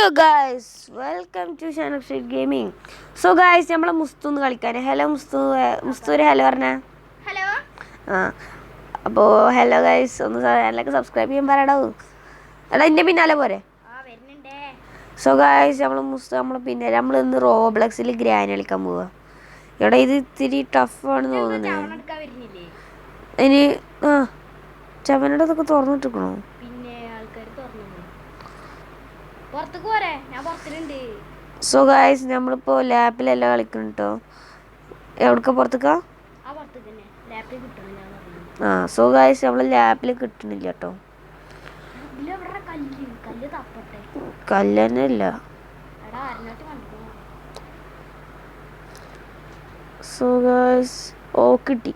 Hello guys, welcome to Shanak street gaming. So guys, നമ്മളെ മുസ്തു കളിക്കാൻ. ഹലോ മുസ്തു ഒരു ഹലോ പറഞ്ഞ. ഹലോ. അപ്പോൾ ഹലോ ഗായ്സ്, ഒന്ന് ചാനലൊക്കെ സബ്സ്ക്രൈബ് ചെയ്യാൻ പറയടോ. എടാ എൻ്റെ പിന്നാലെ പോരെ. സോ ഗായ്സ്, നമ്മൾ പിന്നെ നമ്മൾ ഇന്ന് റോബ്ലക്സിൽ ഗ്രാനി കളിക്കാൻ പോവുക. എടാ ഇത് ഇത്തിരി ടഫാണെന്ന് തോന്നുന്നത്. ഇനി ചവനയുടെ ഇതൊക്കെ തുറന്നിട്ടിരിക്കണോ? സോ ഗായ്സ്, നമ്മളിപ്പോൾ ലാപ്പിലല്ല കളിക്കണം കേട്ടോ. എവിടേക്കാ പുറത്തേക്കാ? സോ ഗായ്സ്, നമ്മൾ ലാപ്പിൽ കിട്ടണില്ല കേട്ടോ. കല്ല് ഇല്ല. സോ ഗായ്സ്, കിട്ടി.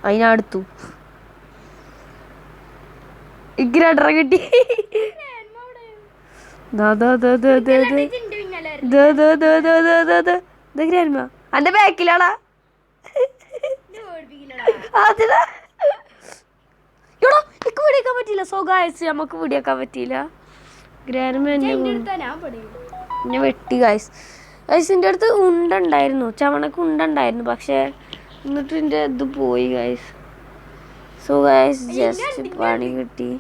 അതിനടുത്തു ഇഗ്രാഡറ കിട്ടി. അന്റെ ബാക്കിലാടാ. വീടിയാക്കാൻ പറ്റില്ല. സോ ഗായ്സ്, നമുക്ക് വീടിയാക്കാൻ പറ്റിയില്ല. ഗ്രാൻഡ് എന്നെ വെട്ടി ഗായ്സ്. ഗായ്സിൻ്റെ അടുത്ത് ഉണ്ടുണ്ടായിരുന്നു, ചവണക്ക് ഉണ്ടുണ്ടായിരുന്നു. പക്ഷെ എന്നിട്ട് എൻ്റെ ഇത് പോയി ഗായ്സ്. സോ ഗായ്സ്, ജസ്റ്റ് പണി കിട്ടി.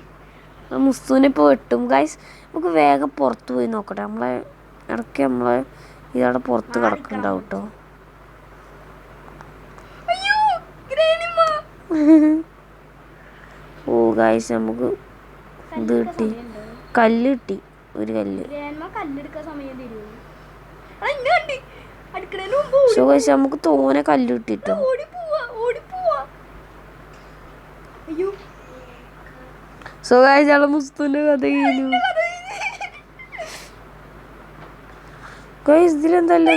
മുസ്തുവിനെ ഇപ്പോൾ വെട്ടും ഗായ്സ്. നമുക്ക് വേഗം പുറത്ത് പോയി നോക്കട്ടെ. ഇടയ്ക്ക് ഇതവിടെ പുറത്ത് കിടക്കുന്നുണ്ടാവും കേട്ടോ. ഗായ്സ്, നമുക്ക് ഇത് കിട്ടി, കല്ല് കിട്ടി. ഒരു കല്ല്. സോ ഗായ്സ്, നമുക്ക് തോനെ കല്ല് കിട്ടിട്ടോ. സോ ഗായ്സ്, ഞങ്ങളെ മുസ്തുവിന്റെ കഥ കഴിഞ്ഞു. ഗായ്സ്, ഇതിലെന്തല്ലേ?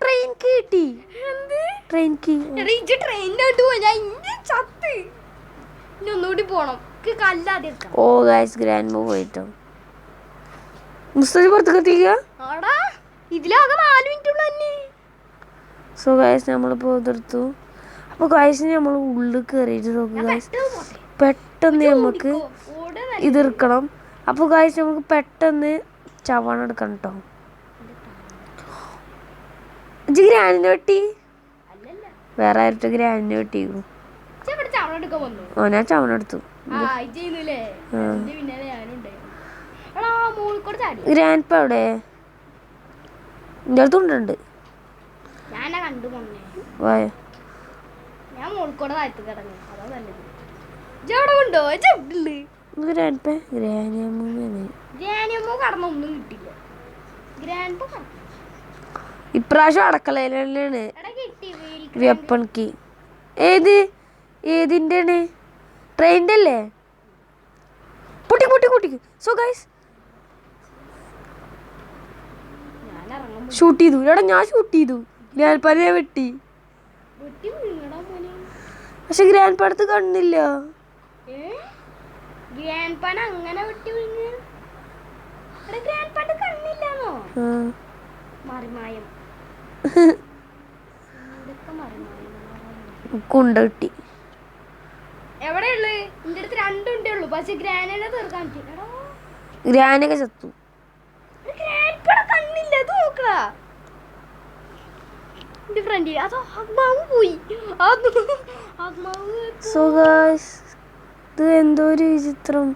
ട്രെയിൻ കിട്ടി. ഗായ്സ്, ഗ്രാൻഡ് മൂവ് പോയിട്ടോ. മുസ്തു പുറത്തേക്ക് എത്തിക്കുക. സോ ഗായ്സ്, നമ്മളിപ്പോ ഇതെടുത്തു. അപ്പോൾ ഗായ്സ്, നമ്മൾ ഉള്ളിൽ കയറിയിട്ട് നോക്കുക ഗായ്സ്. പെട്ടെന്ന് നമുക്ക് ഇതെടുക്കണം. അപ്പോൾ ഗായ്സ്, നമുക്ക് പെട്ടെന്ന് ചവണ എടുക്കണം കേട്ടോ. ഇജ്ജ് ഗ്രാനിനെ വെട്ടി? വേറെ ആയിട്ട് ഗ്രാനിനെ വെട്ടിയിരുന്നു. ഞാൻ ചവണ എടുത്തു. ഗ്രാൻഡ് ഇപ്പം എവിടെ? എൻ്റെ അടുത്തുണ്ട്. വായോ. ഇപ്രാവശ്യം അടക്കളയിലാണ് വെപ്പൺ കീ. ഏതിൻ്റെ ആണ്? ട്രെയിനിൻ്റെ അല്ലേ? പൊട്ടിക്ക്. സോ ഗൈസ്, ഷൂട്ട് ചെയ്തു. ഞാൻ ഷൂട്ട് ചെയ്തു. ഗ്രാൻഡ് വെട്ടി. പക്ഷെ ഗ്രാൻഡ് അടുത്ത് കണ്ടില്ല. കുണ്ട കിട്ടി. ഗ്രാനൊക്കെ ചത്തു. സോ ഗായ്സ്, ഇത് എന്തോ ഒരു വിചിത്രം.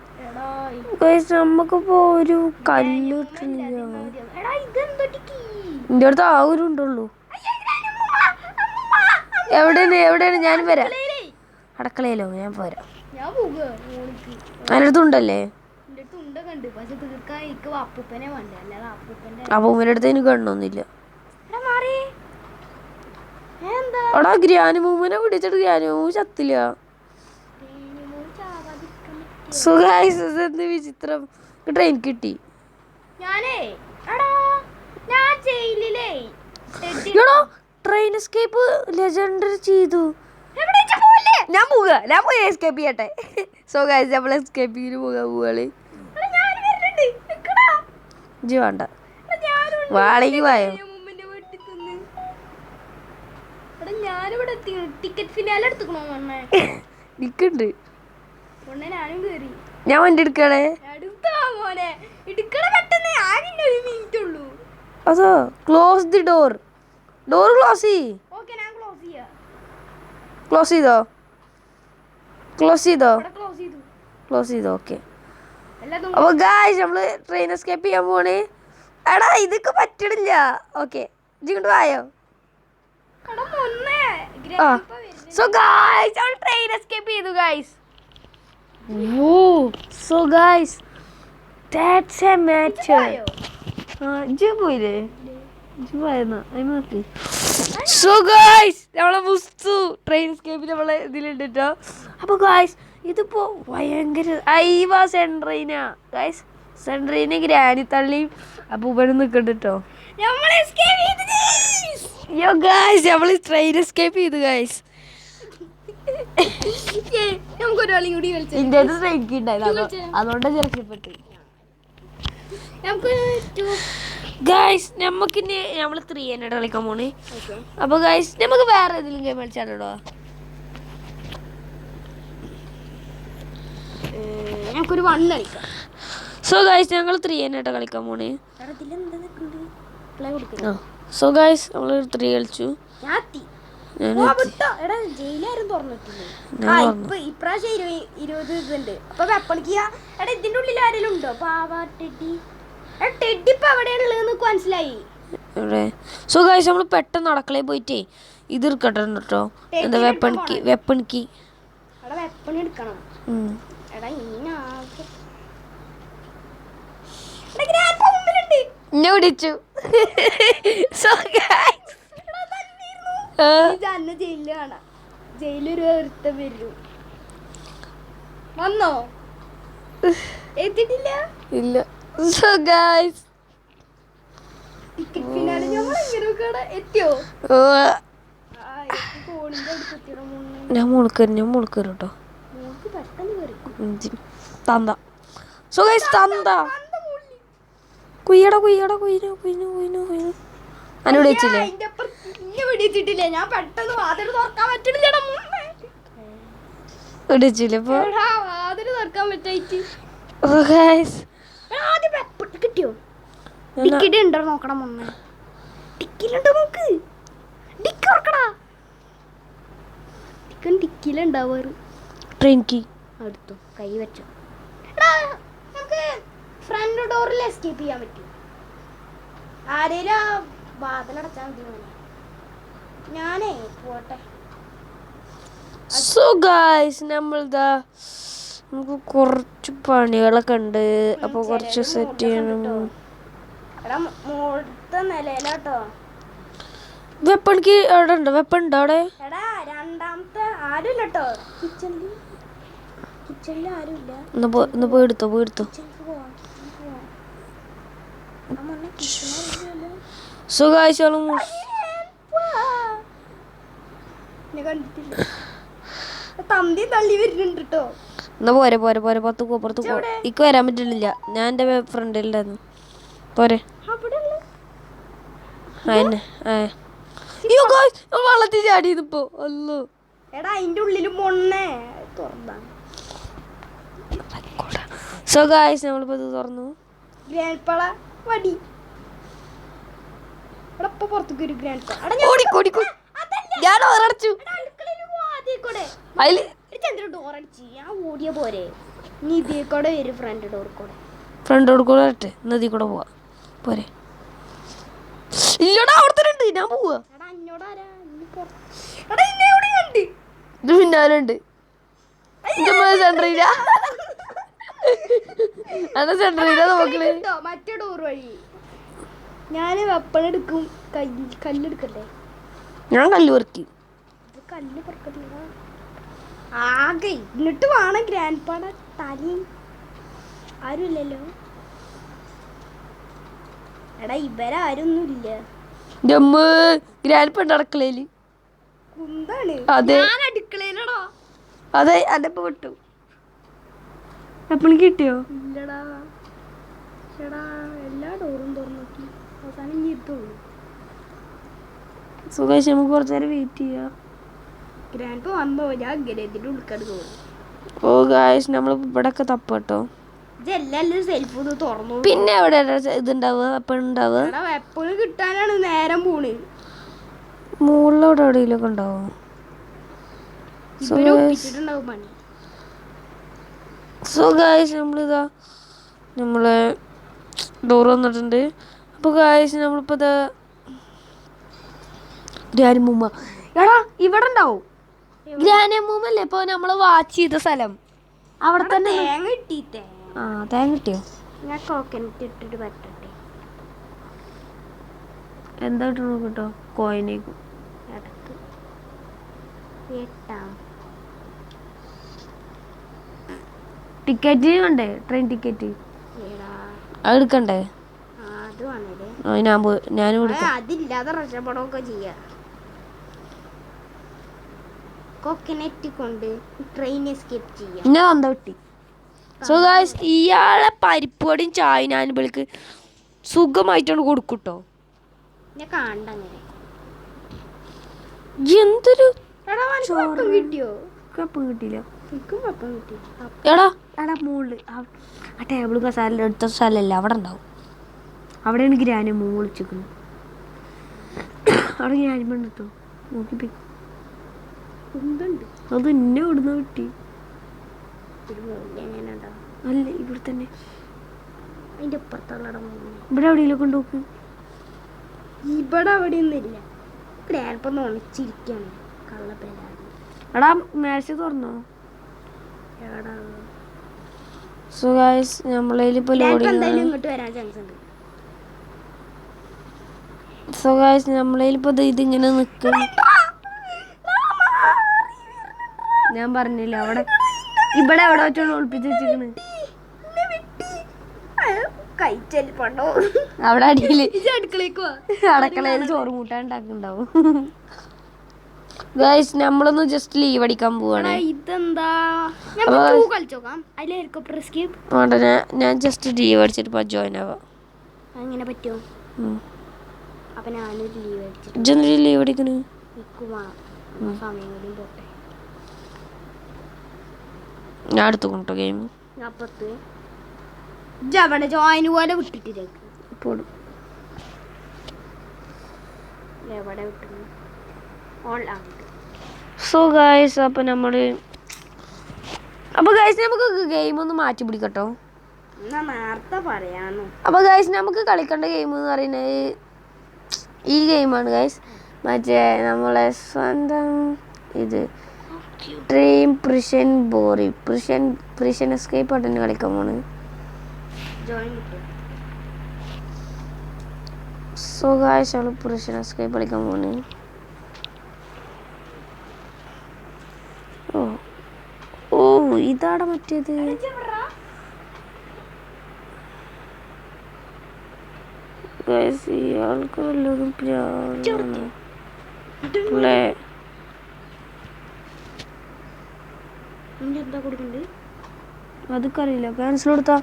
നമുക്കിപ്പോ ഒരു കല്ല് കിട്ടണില്ല. എൻ്റെ അടുത്ത് ഉണ്ടുള്ളൂ. എവിടെയാണ്? ഞാൻ വരാം. അടക്കളയിലോ? ഞാൻ പോരാ. അതിൻ്റെ അടുത്തുണ്ടല്ലേ? അപ്പൂപ്പൻ്റെ അടുത്ത് എനിക്ക് കണ്ടൊന്നുമില്ല. എടാ, ഗ്രാനി മൂമ്മനെ പിടിച്ചിട്ട് ഗ്രാനി മൂമ്മ ചത്തില്ല. സോ ഗായ്സ്, എന്ത് വിചിത്രം. ട്രെയിൻ കിട്ടി. ട്രെയിൻ എസ്കേപ്പ് ലെജൻഡറി ചെയ്തു. ഞാൻ പോയി എസ്കേപ്പ് ചെയ്യട്ടെ. സോ ഗായ്സ്, നമ്മൾ എസ്കേപ്പിങ്ങിന് പോവുകള്. ഇജ്ജ് വേണ്ട, വാളേക്ക് വായോ. ടിക്കറ്റ് ഫിനാലെ എടുത്തുക്കണോ മണ്ണേ നിക്കുണ്ട് ഞാനും കേറി ഞാൻ വണ്ടി എടുക്കണേ എടുത്താ മോനെ എടുക്കണ പെട്ടെന്ന് ആകില്ല ഒരു മിനിറ്റ് ഉള്ളൂ അതോ ക്ലോസ് ദി ഡോർ ക്ലോസ് ചെയ്യ് ഓക്കെ ഞാൻ ക്ലോസ് ചെയ്യാം ക്ലോസ് ചെയ്തോ ക്ലോസ് ചെയ്തു ഓക്കെ എല്ലാതും അപ്പോൾ ഗായ്സ് നമ്മൾ ട്രെയിൻ എസ്കേപ്പ് ചെയ്യാൻ പോണേ എടാ ഇതൊക്കെ പറ്റണില്ല ഓക്കെ ഇങ്ങോട്ട് വായോ എടാ മോനെ ആ ഗ്രാൻഡ്പ വരുന്നു സോ ഗായ്സ് നമ്മൾ ട്രെയിൻ എസ്കേപ്പ് ചെയ്തു guys so guys that's A match പോയോ? ഇജ്ജ് പോയില്ലേ സോ ഗായ്സ് നമ്മളെ മുസ്തു ട്രെയിൻ എസ്കേപ്പ് നമ്മളെ ഇതിലുണ്ട് കേട്ടോ അപ്പോൾ ഗായ്സ് ഇതിപ്പോ ഭയങ്കര ഐവാ സെൻട്രീനാ ഗായ്സ് സെൻട്രീന് ഗ്രാനി തള്ളിയും അപ്പൂപ്പനും നിൽക്കുന്നുണ്ട് കേട്ടോ നമ്മൾ എസ്കേപ്പ് ചെയ്തു യോ ഗായ്സ് നമ്മൾ ട്രെയിൻ എസ്കേപ്പ് ചെയ്തു ഗായ്സ് നമുക്ക് ഒരാളെയും കൂടി കളിച്ചു ഇന്ത്യ ട്രെയിൻ ഉണ്ടായിരുന്നു അതുകൊണ്ടാണ് രക്ഷപ്പെട്ടു നമുക്ക് ഗായ്സ് നമുക്ക് നമ്മൾ 3 എന്നെ കളിക്കാൻ പോണേ അപ്പൊ ഗായ്സ് നമുക്ക് വേറെ ഏതെങ്കിലും ഗെയിം കളിച്ചാലോ നമുക്കൊരു 1 കളിക്കാം സോ ഗായ്സ് ഞങ്ങൾ 3 എന്നെ കളിക്കാൻ പോണേ പ്ലേ കൊടുക്കാം സോ ഗായ്സ് നമ്മൾ 3 കളിച്ചു ജയിലാരും തുറന്നിട്ടില്ലേ ഇപ്രാവശ്യം 20 ഇതുണ്ട് അപ്പൊ വെപ്പണിക്കുക എടാ ഇതിന്റെ ഉള്ളിൽ ആരെങ്കിലും ഉണ്ടോ പാവ ടെഡി ടെഡി ഇപ്പൊ എവിടെയാണുള്ളത് മനസ്സിലായി സോ ഗായ്സ് നമ്മൾ പെട്ടെന്ന് അടുക്കളയിൽ പോയിട്ടേ ഇത് എടുക്കട്ടെ കേട്ടോ എന്താ വെപ്പണിക്ക് എടാ വെപ്പണി എടുക്കണം എടാ എന്നെ പിടിച്ചു സോ ഗായ്സ് ജയിലില് കാണാം ജയിലൊരു ഒരുത്തം വരും വന്നോ എത്തിയിട്ടില്ല ഇല്ല സോ ഗായ്സ് ടിക്കറ്റ് ഫിനാലെ നമ്മൾ എങ്ങനെ എത്തിയോ ഞാൻ മുളുക്കരും കേട്ടോ തന്ത സോ ഗായ്സ് തന്ത കുയ്യട അനോട് വെച്ചില്ലേ വെടിച്ചിട്ടില്ലേ ഞാൻ പെട്ടെന്ന് വാതിൽ തുറക്കാൻ പറ്റണില്ലടാ വെടിച്ചില്ലേ ഇപ്പൊ വാതിൽ തുറക്കാൻ പറ്റായിട്ട് കിട്ടിയോ ടിക്കറ്റ് ഉണ്ടോ നോക്കണം മുന്നേ ടിക്കിലുണ്ടോ നോക്ക് ടിക്ക് തുറക്കടാ ടിക്കിലുണ്ടാവാറ് ട്രെയിൻ കീ അടുത്തു കൈ വെച്ചോ നമുക്ക് ഫ്രണ്ട് ഡോറിൽ എസ്കേപ്പ് ചെയ്യാൻ പറ്റും ആരേലും വാതിലടച്ചാൽ മതി ഞാനേ പോട്ടെ സോ ഗായ്സ് നമുക്ക് കുറച്ച് പണികളൊക്കെ ഉണ്ട് അപ്പൊ കുറച്ച് സെറ്റ് ചെയ്യണം വെപ്പണിക്ക് അവിടെ ഉണ്ടോ വെപ്പൺ ഉണ്ടോ അവിടെ രണ്ടാമത്തെ ആരും ഇല്ലട്ടോ കിച്ചണിൽ ആരും ഇല്ല ഒന്ന് പോയി എടുത്തോ സോ ഗായ്സ് തന്തി തള്ളി വരുന്നുണ്ട് കേട്ടോ എന്നാ പോരെ പുറത്ത് പോ ഇക്ക് വരാൻ പറ്റില്ല ഞാൻ എൻ്റെ ഫ്രണ്ടിലുണ്ടായിരുന്നു പോരെ വെള്ളത്തിൽ ചാടിയതിപ്പോ അല്ലോ എടാ അതിന്റെ ഉള്ളില് മൊണ്ണേ തുറന്നാണ് സോ ഗായ്സ് നമ്മളിപ്പോ ഇത് തുറന്നു ഗ്രാൻഡ്പള വടി എടപ്പ പുറത്തേക്ക് ഒരു ഗ്രാൻഡ്പ ഞാൻ ഓരടച്ചു ഞാൻ ഓടിയ പോരെ നീ ഇതേ കൂടെ വരും ഫ്രണ്ട് ഡോർ കൂടെ ഇട്ടെ നദി കൂടെ പോവാ പോരെ ഇല്ലടാ അവിടെ തന്നെ ഉണ്ട് ഞാൻ പോവാ ഇത് പിന്നാലുണ്ട് സെൻട്രീല നോക്കണേ മറ്റേ ഡോർ വഴി ഞാന് വെപ്പണെടുക്കും കല്ലെടുക്കല്ലേ ഞാൻ കല്ല് പെറുക്കി കല്ല് പെറുക്കത്തില്ല ആകെ എന്നിട്ട് വേണം ഗ്രാൻഡ്പാട തലയും ആരും ഇല്ലല്ലോ എടാ ഇവരാരൊന്നും ഇല്ല ഗ്രാൻഡ്പ ഉണ്ട് അടുക്കളയില് കുന്താണ് ഞാൻ അടുക്കളയിലടാ അതെ അതെപ്പോ വിട്ടു എപ്പോഴും കിട്ടിയോ ഇല്ലടാ എടാ എല്ലാ ഡോറും തുറന്നു നോക്കി അവസാനം ഇനി ഇതുള്ളൂ സുഖേഷ് നമുക്ക് കുറച്ചു നേരം വെയിറ്റ് ചെയ്യാം ഗ്രാൻഡ് വന്നോ ഞാൻ ഇങ്ങനെ ഇതിന്റെ ഉൾക്കാട് തോന്നി. ഓ ഗായ്സ് നമ്മൾ ഇവിടൊക്കെ തപ്പ് കേട്ടോ. ഇതെല്ലാം സെൽഫ് ഒന്ന് തുറന്നു. പിന്നെ എവിടെ ഇതുണ്ടാവുക എപ്പോഴും ഉണ്ടാവുക? എപ്പോഴും കിട്ടാനാണ് നേരം പോണ്. മുകളിലോടെ എവിടെയെങ്കിലൊക്കെ ഉണ്ടാവും. ഒപ്പിച്ചിട്ടുണ്ടാവും പണി. സോ ഗായ്സ് നമ്മളിതാ നമ്മളെ ഡോർ വന്നിട്ടുണ്ട്. അപ്പോൾ ഗായ്സ് നമ്മളിപ്പോൾ ഇതാ ഗ്രാനിമൂമ്മ എടാ ഇവിടെ ഉണ്ടാവും. ഗ്രാനിമൂമ്മല്ലേ ഇപ്പോൾ നമ്മൾ വാച്ച് ചെയ്ത സ്ഥലം അവിടെ തന്നെ. തേങ്ങ കിട്ടിയിട്ടേ. ആ തേങ്ങ കിട്ടിയോ? ഞാൻ കോക്കനറ്റ് ഇട്ടിട്ട് പറ്റട്ടെ. എന്താ കിട്ടണോ കേട്ടോ? കോയിനേക്കും ഇടക്ക് എട്ടാം ടിക്കറ്റ് വേണ്ടേ? ട്രെയിൻ ടിക്കറ്റ് അത് എടുക്കണ്ടേ? അത് വേണല്ലേ. ഞാനും എടുക്കാം. അതില്ലാതെ രക്ഷപ്പെടൊക്കെ ചെയ്യാം. കോക്കനറ്റ് കൊണ്ട് ട്രെയിൻ എസ്കേപ്പ് ചെയ്യാം. ഞാൻ എന്താ കിട്ടി? സോ ഗായ്സ് ഇയാളെ പരിപ്പൊടിയും ചായ ഞാൻ ഇവൾക്ക് സുഖമായിട്ടാണ് കൊടുക്കൂട്ടോ. ഞാൻ കാണണ്ടങ്ങനെ. എന്തൊരു കിട്ടിയോ? കപ്പം കിട്ടിയില്ല. എനിക്കും കപ്പം കിട്ടി. എടാ എടാ മുകളിൽ ആ ടേബിൾ കസാല എടുത്ത സ്ഥലമല്ല അവിടെ ഉണ്ടാവും. അവിടെയാണ് ഗ്രാനി വിളിച്ചിരിക്കുന്നത്. അവിടെ ഗ്രാനി എടുത്തോ നോക്കിപ്പോ. അത് എന്നെ ഇവിടുന്ന് കിട്ടി. അല്ല ഇവിടെ തന്നെ അതിന്റെ ഇപ്പുറത്തുള്ള ഇവിടെ എവിടെയെങ്കിലും കൊണ്ടുപോക്ക്. ഇവിടെ അവിടെ ഒന്നുമില്ല. ഗ്രാൻഡ് ഉണച്ചിരിക്കാണ് കള്ളപ്പേരാണ്. എടാ മേശ തുറന്നോ? സോ ഗായ്സ് നമ്മളേലിപ്പോ ഇങ്ങോട്ട് വരാൻ ചാൻസ് ഉണ്ട്. സോ ഗായ്സ് നമ്മളേലിപ്പോ ഇതിങ്ങനെ നിൽക്കും. ഞാൻ പറഞ്ഞില്ല അവിടെ ഇവിടെ എവിടെ വെച്ചാണ് ഒളിപ്പിച്ച് വെച്ചിരിക്കണ്. അവിടെ അടിയില് അടുക്കളയിൽ ചോറ് കൂട്ടാൻ ഉണ്ടാക്കുന്നുണ്ടാവും. ഗൈസ് നമ്മളൊന്ന് ജസ്റ്റ് ലീവ് അടിക്കാൻ പോവാണ്. ഞാൻ ജസ്റ്റ് ലീവ് അടിച്ചിട്ട് ജോയിൻ ആവാം. അങ്ങനെ പറ്റുമോ? അപ്പൊ ഞാനൊരു ലീവ് അടിച്ചിട്ട് ലീവ് അടിക്കണ സമയം കൂടി പോട്ടെ. ഞാൻ എടുത്തു കൊണ്ടോ ഗെയിം. അവിടെ ജോയിൻ പോലെ വിട്ടിട്ട് എവിടെ വിട്ടു? സോ ഗൈസ് അപ്പോൾ നമ്മള് നമുക്ക് ഗെയിം ഒന്ന് മാറ്റി പിടിക്കട്ടോ. നേരത്തെ പറയാനോ. അപ്പോൾ ഗൈസ് നമുക്ക് കളിക്കേണ്ട ഗെയിം എന്ന് പറയുന്നത് ഈ ഗെയിമാണ് ഗൈസ്. മറ്റേ നമ്മളെ സ്വന്തം ഇത് ഡ്രീം പ്രിഷൻ ബോറി പ്രിഷൻ എസ്കേപ്പ് ആയിട്ട് കളിക്കാൻ പോണ്. സോ ഗൈസ് നമ്മൾ പ്രിഷൻ എസ്കേപ്പ് കളിക്കാൻ പോണ്. ഓ ഇതാണ് മറ്റേത്. ഇയാൾക്ക് വല്ലതും അതൊക്കെ അറിയില്ല. ക്യാൻസൽ കൊടുത്താ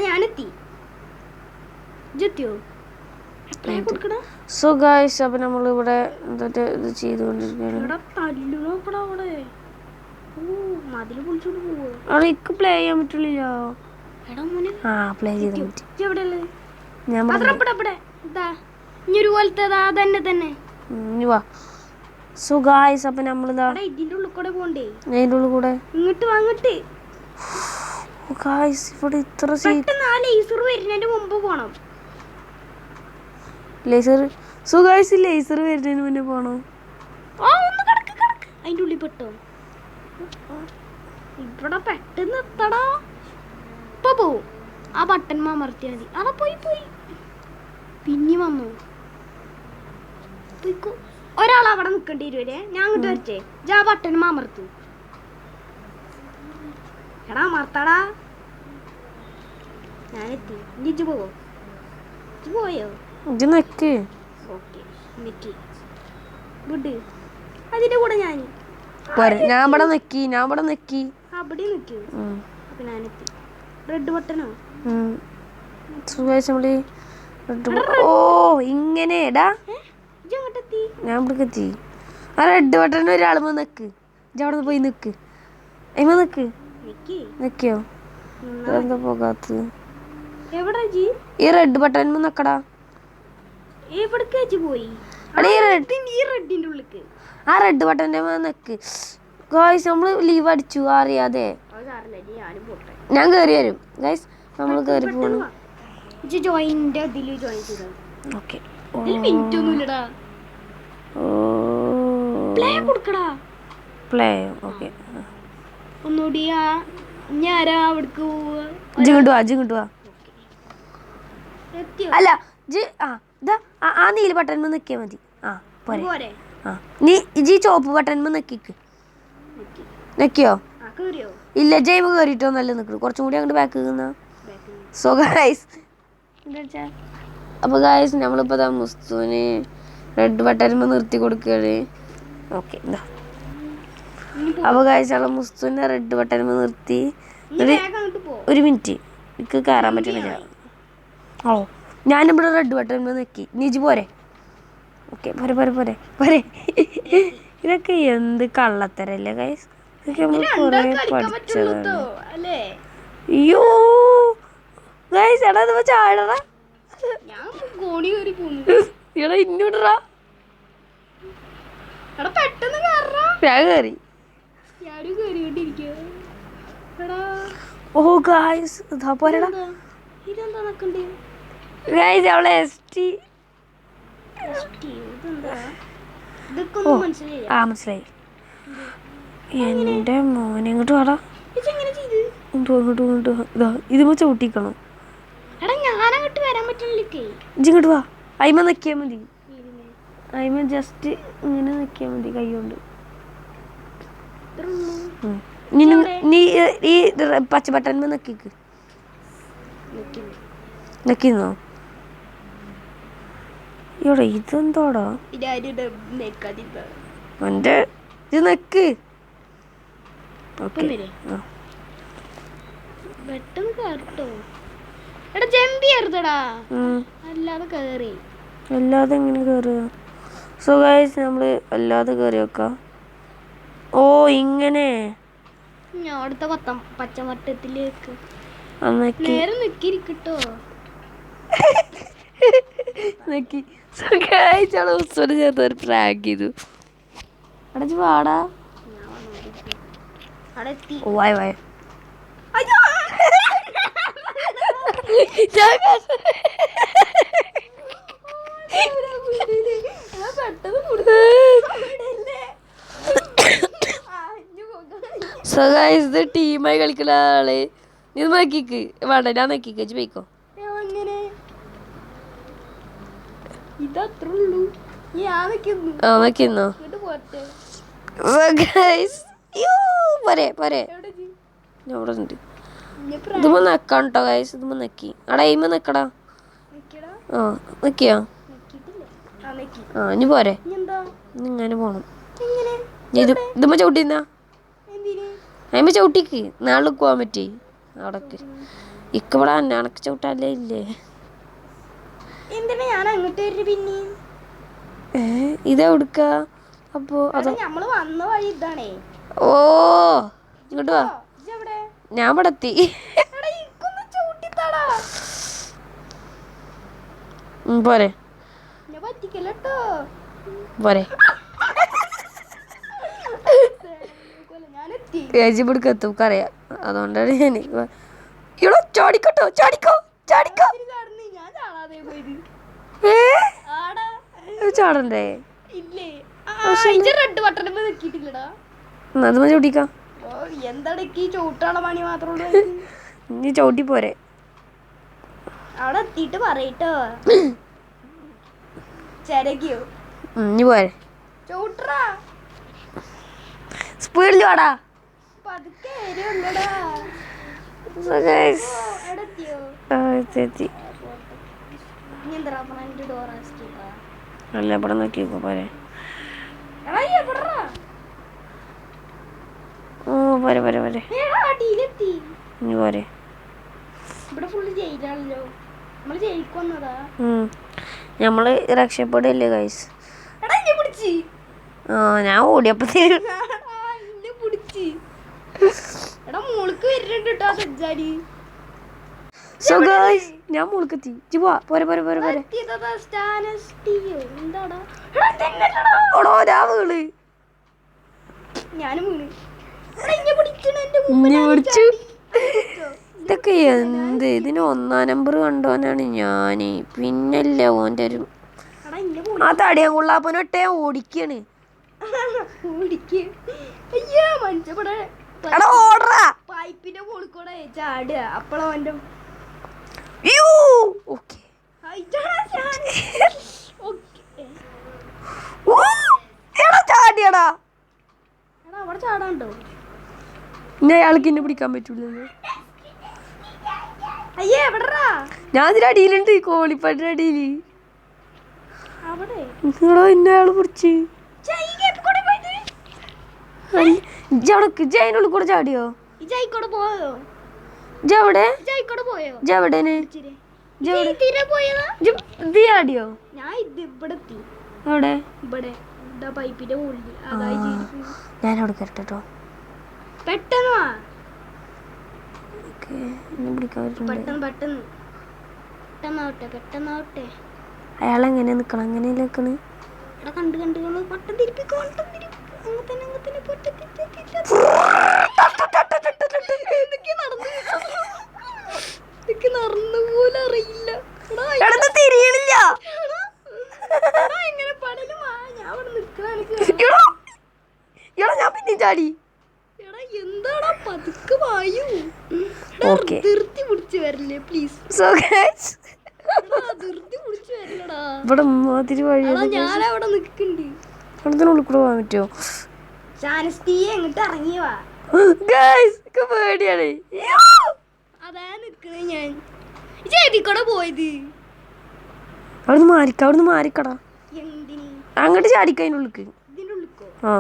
ഞാനെത്തി. സോ ഗൈസ് അപ്പൊ നമ്മൾ ഇവിടെ എന്നിട്ട് ഇത് ചെയ്തുകൊണ്ടിരിക്കുകയാണ്. അവിടെ എനിക്ക് പ്ലേ ചെയ്യാൻ പറ്റില്ല. ആ പ്ലേ ചെയ്താൽ പറ്റി. ഞാൻ വാ. സോ ഗൈസ് അപ്പൊ നമ്മളിതാ ഇതിന്റെ ഉള്ളിൽ കൂടെ പോണ്ടേ? അതിന്റെ ഉള്ളിൽ കൂടെ ഇങ്ങോട്ട് വാങ്ങട്ട്. ഗൈസ് ഇവിടെ ഇത്ര വരുന്നതിന്റെ മുമ്പ് പോണം. ലേസർ. സോ ഗൈസ് ലേസർ വരുന്നതിന് മുന്നേ പോണോ? അതിന്റെ ഉള്ളിൽ പെട്ടോ? ഇവിടെ പെട്ടെന്ന് എത്തടാ. ഇപ്പൊ പോവും. ആ ബട്ടൺ അമർത്തിയാ മതി. അതാ പോയി പിന്നെ വന്നു. ഒരാൾ അവിടെ നിക്കേണ്ടി വരുവല്ലേ? ഞാൻ അങ്ങോട്ട് വരച്ചേ. ആ ബട്ടൺ അമർത്ത്. എടാ അമർത്തടാ. ഞാനെത്തി. ഇജ്ജ് പോവോ? ഇജ്ജ് പോയോ? ഓക്കെ നിക്ക് വിട്. അതിന്റെ കൂടെ ഞാൻ ഇവിടെ നിക്കി അവിടെ നിൽക്കൂ. അപ്പൊ ഞാനെത്തി. റെഡ് ബട്ടണോ? ഓ ഇങ്ങനെ ഞാൻ ഇവിടെ എത്തി. ആ റെഡ് ബട്ടൺ ഒരാളുമ്പോ നിക്ക്. ഇജ്ജ് അവിടെ പോയി നിക്ക്. അയിമ നിക്ക്. നിക്കോ? എന്താ പോകാത്ത? എവിടെ ജി? ഈ റെഡ് ബട്ടൺ നിക്കടാ. എവിടേക്ക് പോയി? ഈ റെഡിന്റെ ഉള്ളിക്ക്. ആ റെഡ് ബട്ടന്റെ നിക്ക്. ഗായ്സ് നമ്മള് ലീവ് അടിച്ചു അറിയാതെ. ഞാൻ കേറി വരും ഗായ്സ്. നമ്മള് കേറി പോണം. ഓക്കെ. Play okay. ഒന്നുകൂടി ഞാനാ അവിടേക്ക് പോവാ. ജിങ്ങോട്ട് വാ. അല്ല ആ നീല ബട്ടൺ നിക്കിയാ മതി. ആ പോരെ. ആ നീ ഇജി ചോപ്പ് ബട്ടൺ നിക്കിക്ക്. നിക്കിയോ? ഇല്ല ജൈമ കേറിട്ടോ നല്ല നിക്കണു. കുറച്ചും കൂടി അങ്ങോട്ട് ബാക്ക് നിന്നാ. സോ ഗായ്സ് അപ്പൊ ഗായ്സ് നമ്മളിപ്പോ മുസ്തുവിന് റെഡ് ബട്ടൺ നിർത്തി കൊടുക്കുകയാണ്. ഓക്കെ. അപ്പൊ ഗായ്സ് നമ്മള് മുസ്തുവിന്റെ റെഡ് ബട്ടൺ നിർത്തി. ഒരു മിനിറ്റ് എനിക്ക് കയറാൻ പറ്റണില്ല. ഓ ഞാനിവിടെ റെഡ് ബട്ടൺ നിക്കി. നീജി പോരെ. ഓക്കെ പോരെ. ഇതൊക്കെ എന്ത് കള്ളത്തരല്ലേ ഗൈസ്. ഇതൊക്കെ നമ്മൾ കുറെ പഠിച്ചതാണ്. അയ്യോ ഗൈസ് എടാ ഇത് ചാടടാ. എടാ ഇന്നോടാ. ഞാൻ കേറി. ഓ ഗൈസ് ഇതാ പോരടാ. ഗൈസ് അവളെ എസ്റ്റി. മനസ്സിലായി. എന്റെ മോനെ ഇങ്ങോട്ട് വാടാ. ഇങ്ങോട്ട് ഇതുമ്പോ ചവിട്ടിക്കണം. ഇങ്ങോട്ട് വാ. അയിമ നിക്കിയാ മതി. അയിമ ജസ്റ്റ് ഇങ്ങനെ നിക്കിയാ മതി കൈ കൊണ്ട്. നീ ഈ പച്ച ബട്ടൺ നിക്കിന്നോ? ഇവിടെ ഇതെന്തോടാ എന്റെ ഇത് നെക്ക്. അല്ലാതെ എങ്ങനെ കേറുക? സോ ഗൈസ് നമ്മള് അല്ലാതെ കേറി വെക്കാം. ഓ ഇങ്ങനെ അടുത്ത പച്ചമട്ടത്തിലേക്ക് നെക്കിട്ടോ. ചേർത്തൊരു പ്രാങ്ക് ചെയ്തു. അടച്ച് പാടാ. വായ സോ ഗൈസ് ഇത് ടീമായി കളിക്കുന്ന ആള്. നീ നോക്കിക്ക് വേണ്ട ഞാൻ നോക്കിക്ക് പോയിക്കോ. നോക്കിന്നോ? പോരെ ഇവിടെ ഉണ്ട്. ഇതുമ്പോ നക്കാണ് കേട്ടോ ഗൈസ്. ഇതുമ്പോ നക്കി അടാ ഇമ്മ നക്കടാ. ആ നക്കിയോ? ആ ഇനി പോരെ. ഇങ്ങനെ പോണം. ഇതുമ്പോ ചവിട്ടിന്നാ അയിമ്മ ചവിട്ടിക്ക്. നാളെ പോവാൻ പറ്റി അവിടക്ക്. ഇക്കവിടെ അനക്ക് ചവിട്ടാല്ലേ ഇല്ലേ? ഇതെവിടുക്ക? അപ്പൊ ഓ ഇങ്ങോട്ട് വാ. ഞാൻ ഇവിടെ എത്തി. പോരെ ഏജിപിടിക്ക് എത്തും അറിയാം. അതുകൊണ്ടാണ് ഞാൻ ഇവിടെ ചാടിക്കോ. ചാടണ്ടേ? അത് ചവിട്ടിക്കാം. നീ ചവിട്ടി പോരെ. അവിടെ എത്തിയിട്ട് പറയട്ടോ. നീ പോരെ. സ്പീഡിൽ വാടാ. അല്ല ഇവിടെ നോക്കിക്കോ പോരെ. ഓ പോരെ നീ പോരെ. നമ്മള് രക്ഷപ്പെടില്ലേ ഗൈസ്. ആ ഞാൻ ഓടിയപ്പത്തേന് എന്നെ പിടിച്ച് എടാ മോൾക്ക് വരുന്നുണ്ട് കേട്ടോ ആ സജ്ജാടി സോ ഗൈസ് ഞാൻ മുളുക്കെത്തി പോവാ പോരെ പോരെ പോരെ പോരെ എന്താടാ ഓടോ ഞാൻ വീണ് ഞാനും വീണ് ഇന്നെ പിടിച്ചു ഇതൊക്കെ എന്ത് ഇതിന് 1-ാം നമ്പർ കണ്ടോനാണ് ഞാന് പിന്നല്ലേ ഓൻ്റെ ഒരു ആ തടിയാൻ കൊള്ളാപ്പനൊട്ടെ ഓടിക്കാണ് പൈപ്പിന്റെ മോളിൽ കൂടെ ചാടുക അപ്പളോ അവന്റെ ചാടിയടാ അവിടെ ചാടാണ്ടോ ഇന്നെ അയാൾക്ക് എന്നെ പിടിക്കാൻ പറ്റൂലല്ലോ അയ്യേ എവിടെടാ ഞാൻ ഇതിന്റെ അടിയിലുണ്ട് കോളിപ്പാട്ടിന്റെ അടിയില് അവിടെ നിങ്ങളോ ഇന്നെ അയാള് പിടിച്ച് ജയിനുള്ളിൽ കൂടെ ചാടിയോ ഇജായിക്കോടെ പോയോ ജവിടെ ഇജായിക്കോടെ പോയോ ജവിടേന് ചാടിയോ ഞാൻ ഇത് ഇവിടെ എത്തി അവിടെ ഇവിടെ ഇതാ പൈപ്പിന്റെ മുകളിൽ അതായി ഞാൻ അവിടെ കയറട്ടോ പെട്ടെന്ന് വാ പിടിക്കാൻ പറ്റുന്നുണ്ട് പെട്ടെന്ന് പെട്ടെന്നാവട്ടെ അയാളെങ്ങനെ നിക്കണം അങ്ങനെ നിക്കണ് എടാ കണ്ട് പട്ടം തിരിപ്പിക്കോ നടന്നു പോലും അറിയില്ല തിരിയണില്ല എങ്ങനെ പടലും ഞാൻ അവിടെ നിൽക്കണ ഞാൻ പിന്നെ ചാടി എന്താടാ പതുക്കെ വായു Okay. ധൃതി പിടിച്ച് വരില്ലേ പ്ലീസ് സോ ഗൈസ് ധൃതി പിടിച്ച് വരില്ലടാ ഇവിടെ മാതിരി വഴി ഞാനവിടെ നിക്കണ്ട് അതിനുള്ളിൽ കൂടെ പോകാൻ പറ്റുമോ ശാനസ്തിയെ എങ്ങോട്ട് ഇറങ്ങി വാ ഗൈസ് പേടിയാണ് അതാ നിക്കണേ ഞാൻ ചേതിക്കൂടെ പോയത് അവിടുന്ന് മാറിക്കടാ എന്തിന് അങ്ങോട്ട് ചാടിക്ക അതിനുള്ളിക്ക് ഇതിന്റെ ഉള്ളിക്കോ ആ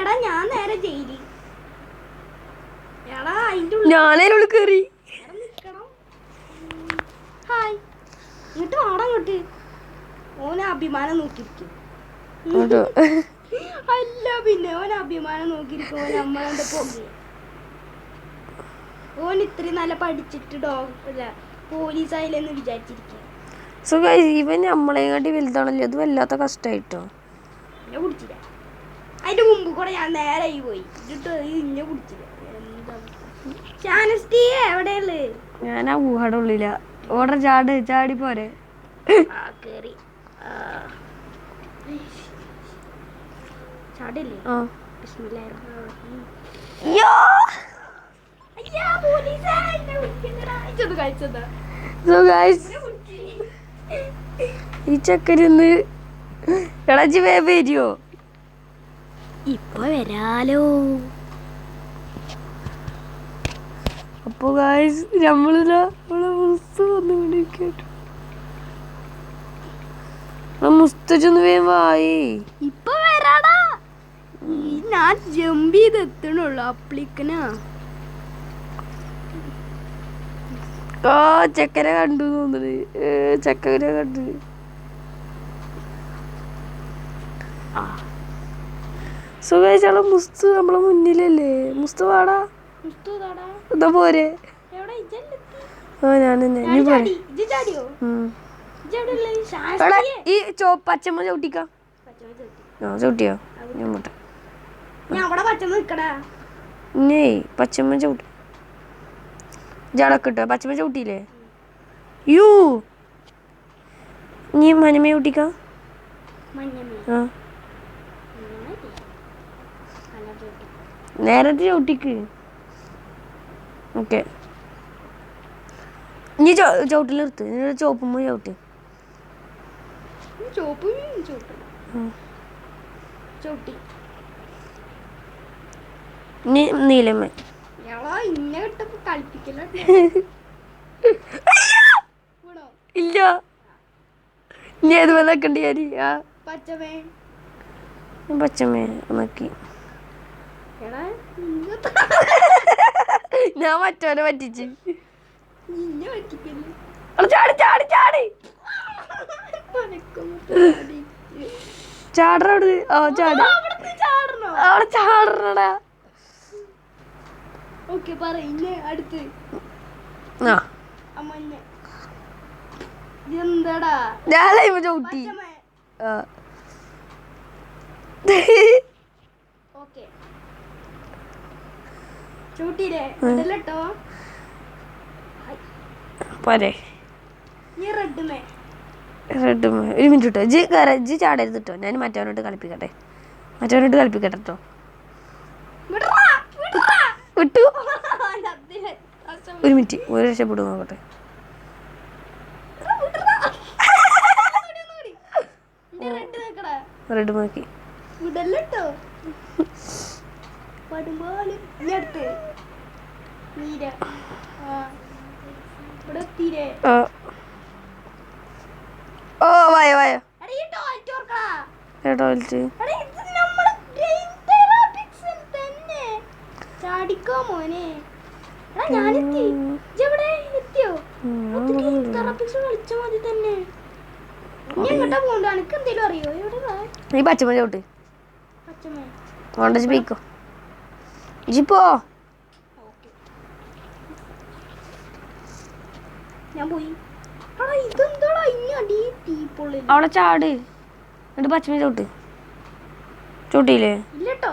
എടാ ഞാൻ നേരെ ജയില് എടാ ഞാനതിനുള്ളിൽ കയറി നിക്കണം ഹായ് ഇങ്ങോട്ട് വാടാ ഇങ്ങോട്ട് ഓന് അഭിമാനം നോക്കിയിരിക്കും അല്ല പിന്നെ ഓൻ അഭിമാനം നോക്കിയിരിക്കും ഓൻ നമ്മളെന്താ പോകെ ഓൻ ഇത്രയും നല്ല പഠിച്ചിട്ട് പോലീസ് ആയില്ലെന്ന് വിചാരിച്ചിരിക്കുക സോ ഗൈസ് ഇവൻ നമ്മളെക്കാട്ടി വലുതാണല്ലോ അത് വല്ലാത്ത കഷ്ടമായിട്ടോ എന്നെ കുടിച്ചില്ല അതിന്റെ മുമ്പ് കൂടെ ഞാൻ നേരെ പോയി എന്നിട്ട് ഇന്നെ കുടിച്ചില്ല എന്താ ശാനസ്തിയെ എവിടെയുള്ളു ഞാൻ ആ ഊഹയുടെ ഉള്ളില ഓർഡർ ചാടി പോരെ കേറി ചാടില്ലേ ആ സോ ഗൈസ് ഈ ചക്കരന്ന് ഇളച്ചി വരുമോ ഇപ്പൊ വരാലോ അപ്പൊ ഗൈസ് നമ്മളിതാ മുസ്തു വന്നുകൊണ്ടിരിക്കട്ടു മുസ്തച്ചൊന്ന് വേഗം വായി ഇപ്പൊ വരാടാ ഞാൻ ജമ്പ് ചെയ്ത് എത്തണുള്ളു അപ്ലിക്കനാ ആ ചക്കര കണ്ടു തോന്നുന്നു ചക്കര കണ്ടു സുഖായിച്ചാളെ മുസ്തു നമ്മളെ മുന്നിലല്ലേ മുസ്തു വാടാ എന്താ പോരെ ആ ഞാൻ ഇനി പോരെ ഈ പച്ചമ്മ ചവിട്ടിക്കാ ആ ചവിട്ടിയോ ഞാൻ പോട്ടെ ഇന്നേ പച്ചമ്മ ചവിട്ടി ജടക്കിട്ടോ പച്ചമ്മ ചവിട്ടിയില്ലേ യൂ നീ മനമേ ചവിട്ടിക്കാ ആ നേരത്തെ ചവിട്ടിക്ക് ഓക്കെ നീ ചവിട്ടിൽ നിർത്ത് നീ ചോപ്പുമ്പോ ചവിട്ടി നീ നീലമ്മ ഇല്ല നീ ഏത് വന്നേക്കണ്ടി ആ പച്ചമ്മേ നോക്കി ഞാൻ മറ്റവനെ പറ്റിച്ച് ചാടി ചാടി ചാടി ചാടറോട് ഓ ചാട് ചാടണോ? അവിടെ ചാടണടാ. ഓക്കെ പറയില്ലേ അടുത്ത് ആ അമ്മ എന്താടാ ഞാനേ ചവിട്ടി. ഓക്കെ ചൂട്ടിയില്ലേ ഇടല്ലോ പോരെ ഈ റെഡ്മേ റെഡ് ഒരു മിനിറ്റ് കേട്ടോ. ജി കയറാ, ജി ചാടരുത് കേട്ടോ. ഞാൻ മറ്റവനോട്ട് കളിപ്പിക്കട്ടെ, മറ്റവനോട്ട് കളിപ്പിക്കട്ടെ കേട്ടോ. വിട്ടു. ഒരു മിനിറ്റ്, ഒരു രക്ഷപ്പെടും നോക്കട്ടെ. റെഡ് നോക്കി വിടല്ലോ പടുമ്പോലും അടുത്ത് നീര ഇവിടെ എത്തിയില്ലേ? ഓ വായോ വായോ എടാ ഈ ടോയ്ലറ്റ് ഓർക്കടാ. ടോയ്ലറ്റ്. എടാ ഇത് നമ്മുടെ ബ്രെയിൻ തെറാപ്പിക്സ് തന്നെ. ചാടിക്കോ മോനെ. എടാ ഞാനെത്തി. ഇജ്ജ് എവിടെ എത്തിയോ? തെറാപ്പിക്സ് കളിച്ച മതി തന്നെ. നീ എങ്ങോട്ടാ പോകണ്ട? എനിക്ക് എന്തേലും അറിയോ? എവിടെ നീ പച്ചമ ചവിട്ട്. പച്ചമേ കൊണ്ടച്ച് പോയിക്കോ. ഇജിപ്പോ ഞാൻ പോയി. എടാ ഇതെന്താടാ ഇനി അടി തീപ്പൊള്ളി. അവിടെ ചാട്, എന്നിട്ട് പച്ചമ ചവിട്ട്. ചവിട്ടിയില്ലേ? ഇല്ലട്ടോ.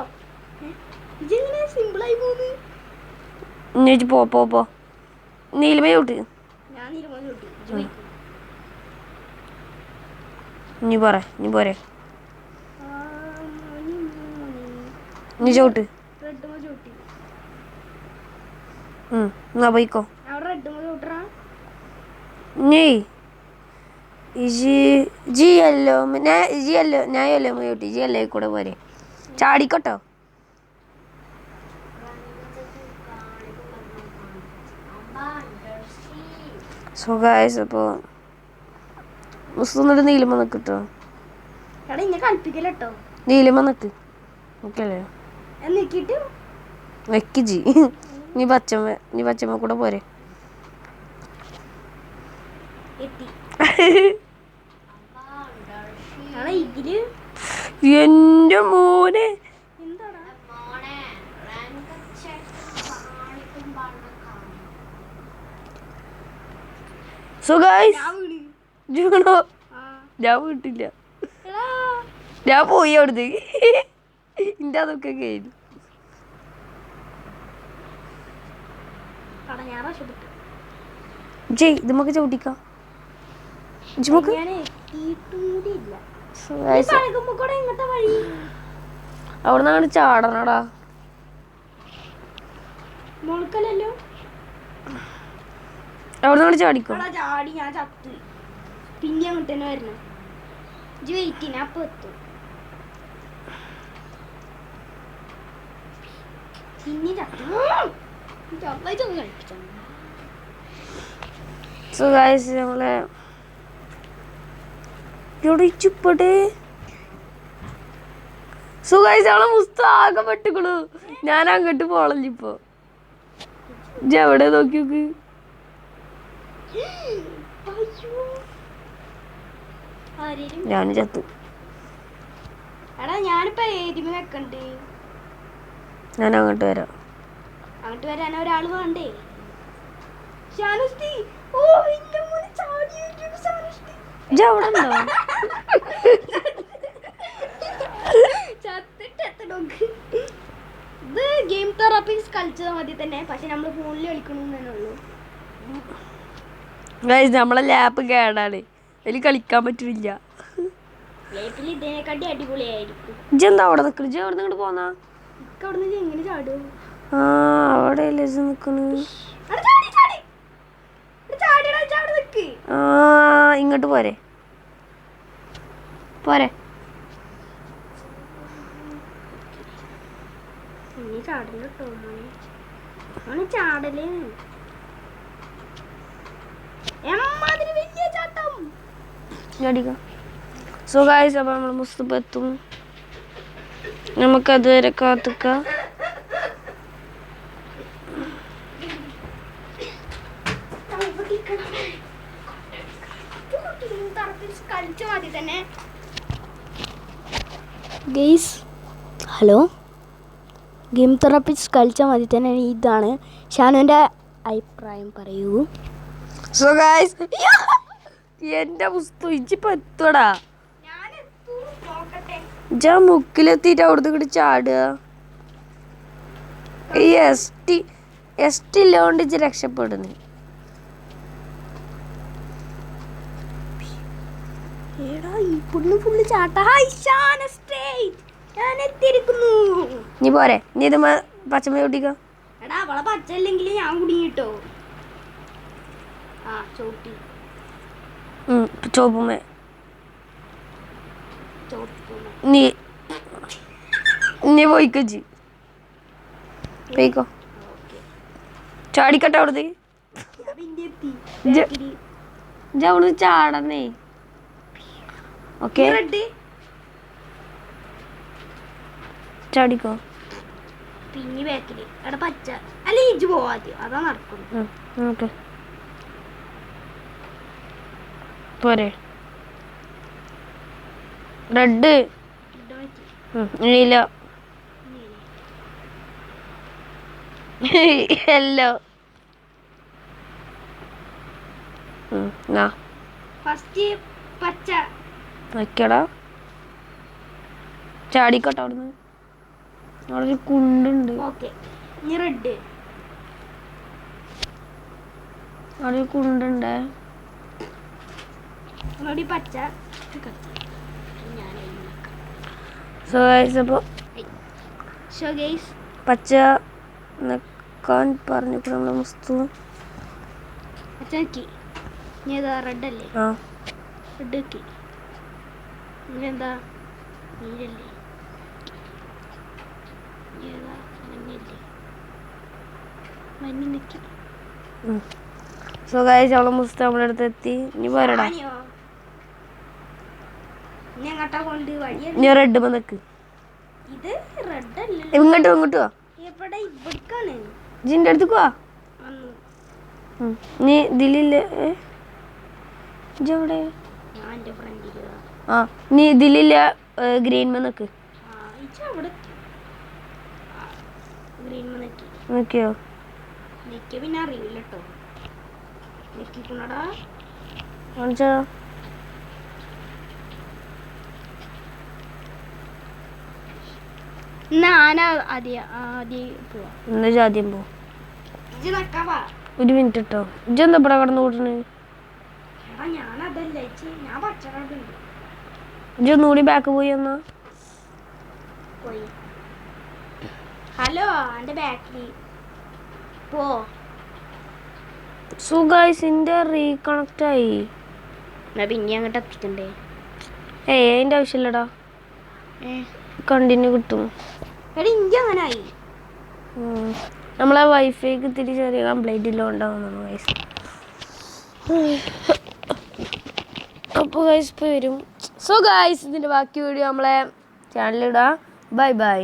ഇതെങ്ങനെ സിമ്പിളായി പോന്ന്? ഇനി പോ പോ പോ. നീലമ ചവിട്ട്. ഞാൻ നീലമ ചവിട്ടി. ഇനി പോരെ, ഇനി പോരെ. നീ ചവിട്ട്. റെഡ്മ ചവിട്ടി. എന്നാ പോയിക്കോ. അവിടെ റെഡ്മ ചവിട്ടറാ. നീ ജി അല്ലോ ഞാൻ അല്ലോ ചവിട്ടി. ജി അല്ലേ കൂടെ പോരെ. ചാടിക്കോട്ടോ. സോ ഗായ്സ്, അപ്പോൾ മുസ്ലിം നീലമ്മ നിൽക്ക് കേട്ടോ. എടാ ഇന്നെ കളിപ്പിക്കല്ലോ. നീലമ്മ നിൽക്ക്. ഓക്കെ അല്ലേ? എന്നിട്ട് വെക്ക് ജി. നീ പച്ചമ്മ കൂടെ പോരെ. എത്തി. എടാ ഇതില് എന്റെ മോനെ എന്താടാ സോ ഗായ്സ്, ഞാൻ വീണ്. ജൂണോ ആ ഞാൻ വീട്ടില്ല, എടാ ഞാൻ പോയി അവിടുന്ന്. ഇന്റെ അതൊക്കെ കഴിഞ്ഞു. എടാ ഞാൻ രക്ഷപ്പെട്ടു. ജയ് ഇത് നമുക്ക് ചവിട്ടിക്കാം. ഞാൻ എത്തിയിട്ടും കൂടി ഇല്ല. പഴകുമ്പോ കൂടെ ഇങ്ങനത്തെ വഴി. അവിടെ നിന്നാണ് ചാടണടാ. മോൾക്കല്ലോ അവിടെ നിന്നാണ് ചാടിക്കോ. എടാ ചാടി ഞാൻ ചത്ത്. പിന്നെ അങ്ങോട്ട് തന്നെ വരണം. ഇജ്ജ് വെയിറ്റ് ചെയ്യാൻ അപ്പൊ എത്തും. പിന്നെ ചത്തു കളിപ്പിച്ചു. സോ ഗായ്സ്, നമ്മളെ ചുപ്പട്ടെ. സോ ഗായ്സ്, നമ്മളെ മുസ്താകെ പെട്ടിക്കണു. ഞാൻ അങ്ങോട്ട് പോളഞ്ഞിപ്പോ. ഇജ്ജ് എവിടെ നോക്കി നോക്ക്. ഞാൻ ചത്തു. എടാ ഞാനിപ്പോ ഏരിമ വെക്കണ്ട്. ഞാൻ അങ്ങോട്ട് വരാം. അങ്ങോട്ട് വരാൻ ഒരാള് വേണ്ടേ? ഷാനുഷ്ടി. ഓ ഇന്റെ മോനെ ചാടി ഷാനുഷ്ടി. ഇജ്ജ് അവിടെ ഉണ്ടോ? ചത്തിട്ടെത്തണോക്ക്. ഇത് ഗെയിം തെറാപ്പിക്സ് കളിച്ചത് മതി തന്നെ. പക്ഷെ നമ്മള് ഫോണിൽ കളിക്കണമെന്നേ ഉള്ളൂ. ഗൈസ്, നമ്മളെ ലാപ്പ് കേടാണ്, അതിൽ കളിക്കാൻ പറ്റില്ല. ലൈഫിൽ ഇതിനെക്കാട്ടി അടിപൊളിയായിരിക്കും. ഇജ്ജെന്താ അവിടെ നിൽക്കണ? ഇജ്ജ് അവിടെ നിന്ന് പോന്നാ? ഇക്ക് അവിടെ നിന്ന് എങ്ങനെ ചാടും? ആ അവിടെ അല്ലേ നിൽക്കണ്. ആ ഇങ്ങോട്ട് പോരെ പോരെ. ചാടലേ വലിയ ചാട്ടം. സോ ഗൈസ്, അപ്പോൾ നമ്മൾ മുസ്തഫ എത്തും. നമുക്കതുവരെ കാത്തുക്കാം. കളിച്ച മതി തന്നെ. ഹലോ, ഗെയിം തെറാപ്പിസ്റ്റ് കളിച്ചാൽ മതി തന്നെ. ഇതാണ് ഷാനുവിൻ്റെ അഭിപ്രായം, പറയൂ. സോ ഗൈസ്, എന്റെ പുസ്തകം ഇച്ചിപ്പോ എത്തടാ. ഇജാ മുക്കിലെത്തിയിട്ട് അവിടുന്ന് ഇങ്ങോട്ട് ചാടുക. ഈ എസ് ടി ഇല്ലോണ്ട് ഇജ്ജ് രക്ഷപ്പെടുന്നു. നീ പോരെ, നീ ഇത് പച്ചമ ചോട്ടിക്കോ. എടാ അവളെ പച്ചല്ലെങ്കിൽ ഞാൻ കുടുങ്ങിട്ടോ. ആ ചോട്ടി ചോപ്പുമേ നീ നീ പോയിക്കോ. പോയിക്കോ, ചാടിക്കട്ടെ അവിടുന്ന്. അവിടുന്ന് ചാടന്നേ. ഓക്കെ, ചാടിക്കോ. പിന്നെ ബാക്കില് എടാ പച്ച അല്ല ഇജ്ജ് പോവാദ്യം, അതാ നടക്കുന്നു. ഓക്കെ പോരെ. റെഡ് നീല യെല്ലോ. ഫസ്റ്റ് പച്ച വയ്ക്കടാ. ചാടിക്കോട്ടെ അവിടുന്ന്. അവിടെ ഒരു കുണ്ടുണ്ട്. ഓക്കെ, ഇനി റെഡ്. അവിടെ ഒരു കുണ്ടുണ്ട്. ഒന്നുകൂടി പച്ച. സോ ഗൈസ്, അപ്പോൾ പച്ച നിൽക്കാൻ പറഞ്ഞു നമ്മളെ മുസ്തു. പച്ചക്കി ഇനി ഏതാ? റെഡ് അല്ലേ? ആ, റെഡ് ആക്കി. ഇനി എന്താ? നീലല്ലേ? ഏതാ? മഞ്ഞല്ലേ? മഞ്ഞ നിക്കി. സോ ഗൈസ്, അവളെ മുസ്തു നമ്മുടെ അടുത്ത് എത്തി. ഇനി പോരടാ. ഇനി റെഡ് നിക്ക്. ഇത് റെഡ് അല്ലേ? ഇങ്ങോട്ട് വാ. എവിടെ? ഇവിടേക്കാണ്. ജിന്റെ അടുത്ത് പോവാ. നീ ഇതിലില്ലേ? ഇജെവിടെ? ആ, നീ ഇതിലില്ല. ഗ്രീൻ നിക്ക്. നിക്കോ? പിന്നെ അറിയില്ല കേട്ടോ. നിക്കണടാ. കാണിച്ചാ. ആദ്യം പോ. ഒരു മിനിറ്റ് കേട്ടോ. ഇജെന്താ ഇവിടെ കടന്നു കൂട്ടണേ? ഇജൊന്നുകൂടി ബാക്ക് പോയി എന്നാ. ഹലോ, എന്റെ ബാക്കിൽ പോ. സോ ഗൈസ്, ഇന്റെ റീകണക്ട് ആയി. പിന്നെ അങ്ങോട്ട് എത്തിക്കണ്ടേ? അതിന്റെ ആവശ്യമില്ലടാ. കണ്ടിന്യൂ കിട്ടും. അങ്ങനെ ആയി. നമ്മളെ വൈഫൈക്ക് ഇത്തിരി ചെറിയ കംപ്ലൈന്റ് ഇല്ല ഉണ്ടാവുന്നു ഗൈസ്. അപ്പോൾ ഗൈസ് ഇപ്പോൾ വരും. സോ ഗൈസ്, ഇതിൻ്റെ ബാക്കി വീഡിയോ നമ്മളെ ചാനലിലിടാം. Bye bye.